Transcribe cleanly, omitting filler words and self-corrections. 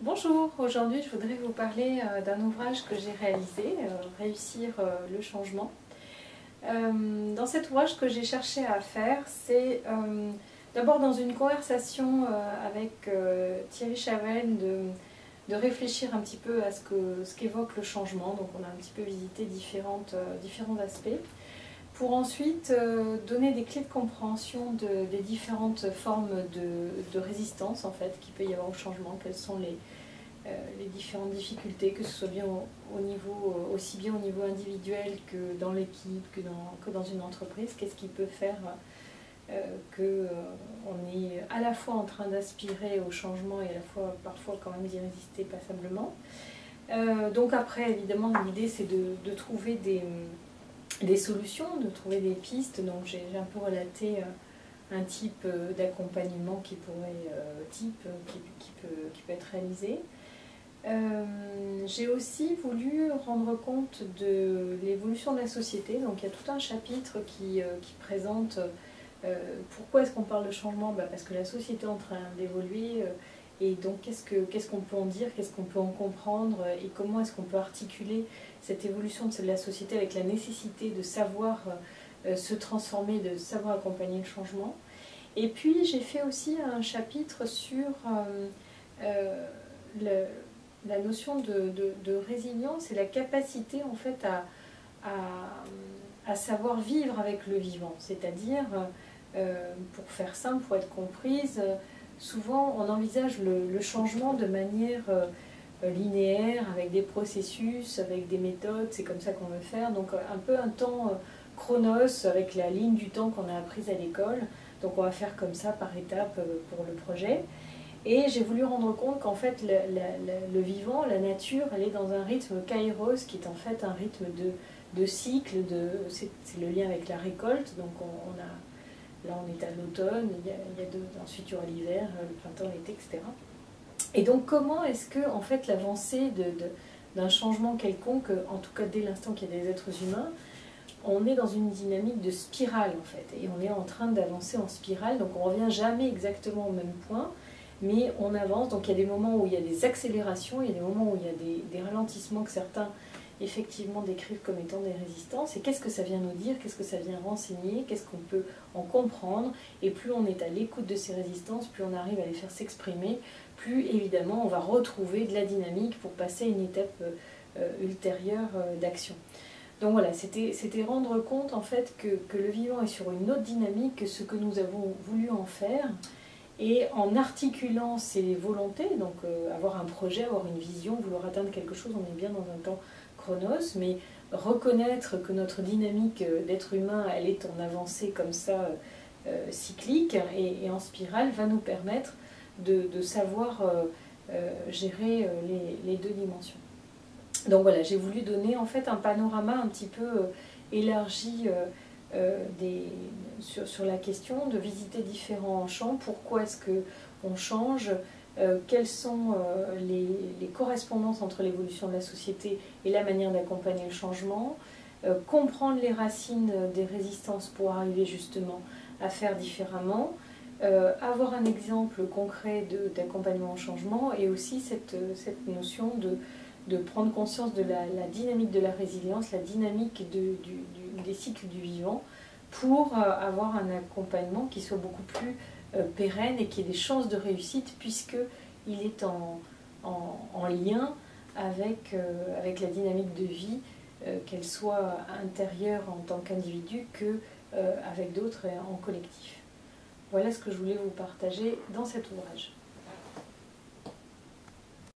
Bonjour, aujourd'hui je voudrais vous parler d'un ouvrage que j'ai réalisé, Réussir le changement. Dans cet ouvrage, ce que j'ai cherché à faire, c'est d'abord dans une conversation avec Thierry Chavannes de réfléchir un petit peu à ce qu'évoque le changement. Donc on a un petit peu visité différents aspects, pour ensuite donner des clés de compréhension des différentes formes de résistance en fait, qu'il peut y avoir au changement, quelles sont les différentes difficultés, que ce soit bien aussi bien au niveau individuel que dans l'équipe, que dans une entreprise. Qu'est-ce qui peut faire qu'on est à la fois en train d'aspirer au changement et à la fois parfois quand même d'y résister passablement. Donc après, évidemment, l'idée c'est de trouver des solutions, de trouver des pistes. Donc j'ai un peu relaté un type d'accompagnement qui peut être réalisé. J'ai aussi voulu rendre compte de l'évolution de la société. Donc il y a tout un chapitre qui présente pourquoi est-ce qu'on parle de changement. Parce que la société est en train d'évoluer, et donc qu'est-ce qu'on peut en dire, qu'est-ce qu'on peut en comprendre, et comment est-ce qu'on peut articuler cette évolution de la société avec la nécessité de savoir se transformer, de savoir accompagner le changement. Et puis j'ai fait aussi un chapitre sur la notion de résilience et la capacité en fait à savoir vivre avec le vivant. C'est-à-dire, pour faire simple, pour être comprise, souvent on envisage le changement de manière linéaire, avec des processus, avec des méthodes, c'est comme ça qu'on veut faire. Donc un peu un temps chronos, avec la ligne du temps qu'on a apprise à l'école. Donc on va faire comme ça par étapes pour le projet. Et j'ai voulu rendre compte qu'en fait le vivant, la nature, elle est dans un rythme kairos, qui est en fait un rythme de cycle, c'est le lien avec la récolte. Donc là on est à l'automne, ensuite il y aura l'hiver, le printemps, l'été, etc. Et donc comment est-ce que en fait l'avancée d'un changement quelconque, en tout cas dès l'instant qu'il y a des êtres humains, on est dans une dynamique de spirale en fait, et on est en train d'avancer en spirale. Donc on ne revient jamais exactement au même point, mais on avance. Donc il y a des moments où il y a des accélérations, il y a des moments où il y a des ralentissements que certains effectivement décrivent comme étant des résistances. Et qu'est-ce que ça vient nous dire, qu'est-ce que ça vient renseigner, qu'est-ce qu'on peut en comprendre. Et plus on est à l'écoute de ces résistances, plus on arrive à les faire s'exprimer, plus évidemment on va retrouver de la dynamique pour passer à une étape ultérieure d'action. Donc voilà, c'était rendre compte en fait que le vivant est sur une autre dynamique que ce que nous avons voulu en faire. Et en articulant ces volontés, donc avoir un projet, avoir une vision, vouloir atteindre quelque chose, on est bien dans un temps chronos, mais reconnaître que notre dynamique d'être humain, elle est en avancée comme ça, cyclique et en spirale, va nous permettre de savoir gérer les deux dimensions. Donc voilà, j'ai voulu donner en fait un panorama un petit peu élargi sur la question, de visiter différents champs. Pourquoi est-ce qu'on change, quelles sont les correspondances entre l'évolution de la société et la manière d'accompagner le changement, comprendre les racines des résistances pour arriver justement à faire différemment, avoir un exemple concret d'accompagnement au changement, et aussi cette notion de prendre conscience de la dynamique de la résilience, la dynamique des cycles du vivant, pour avoir un accompagnement qui soit beaucoup plus pérenne et qui ait des chances de réussite, puisqu'il est en lien avec la dynamique de vie, qu'elle soit intérieure en tant qu'individu que avec d'autres en collectif. Voilà ce que je voulais vous partager dans cet ouvrage.